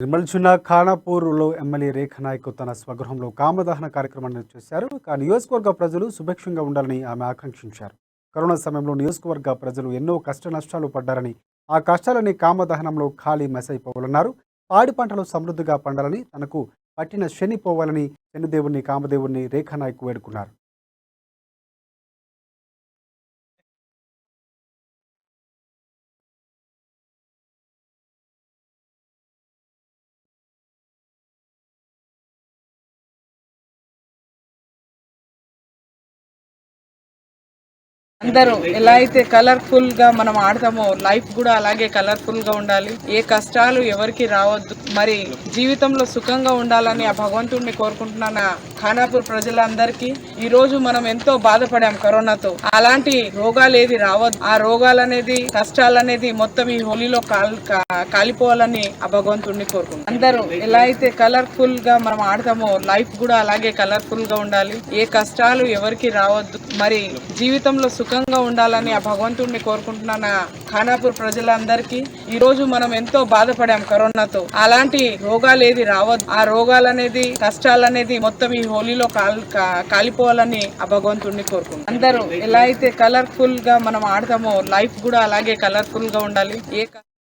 నిర్మల్ జిల్లా ఖానాపూర్లో ఎమ్మెల్యే రేఖ నాయక్ తన స్వగృహంలో కామదహన కార్యక్రమాన్ని చేశారు. నియోజకవర్గ ప్రజలు సుభిక్షంగా ఉండాలని ఆమె ఆకాంక్షించారు. కరోనా సమయంలో నియోజకవర్గ ప్రజలు ఎన్నో కష్ట నష్టాలు పడ్డారని, ఆ కష్టాలని కామదహనంలో ఖాళీ మెసైపోవాలన్నారు. పాడి పంటలు సమృద్ధిగా పండాలని, తనకు పట్టిన శని పోవాలని శనిదేవుణ్ణి కామదేవుణ్ణి రేఖ నాయక్ వేడుకున్నారు. అందరూ ఎలా అయితే కలర్ఫుల్ గా మనం ఆడతామో లైఫ్ కూడా అలాగే కలర్ఫుల్ గా ఉండాలి. ఏ కష్టాలు ఎవరికి రావద్దు. మరి జీవితంలో సుఖంగా ఉండాలని ఆ భగవంతుడిని కోరుకుంటున్నాను. ఖానాపూర్ ప్రజలందరికీ ఈ రోజు మనం ఎంతో బాధపడాం కరోనాతో. అలాంటి రోగాలు ఏది రావద్దు. ఆ రోగాలనేది కష్టాలనేది మొత్తం ఈ హోలీలో కాలిపోవాలని ఆ భగవంతుడిని కోరుకుంటున్నాను. అందరూ ఎలా అయితే కలర్ఫుల్ గా మనం ఆడతామో లైఫ్ కూడా అలాగే కలర్ఫుల్ గా ఉండాలి. ఏ కష్టాలు ఎవరికి రావద్దు. మరి జీవితంలో సుఖంగా ఉండాలని ఆ భగవంతుడిని కోరుకుంటున్నాను. ఖానాపూర్ ప్రజలందరికీ ఈ రోజు మనం ఎంతో బాధపడాం కరోనాతో. అలాంటి రోగాలు ఏది రావద్దు. ఆ రోగాలనేది కష్టాలనేది మొత్తం ఈ హోలీలో కాలిపోవాలని ఆ భగవంతుడిని కోరుకుంటున్నాను. అందరూ ఎలా అయితే కలర్ఫుల్ గా మనం ఆడతామో లైఫ్ కూడా అలాగే కలర్ఫుల్ గా ఉండాలి.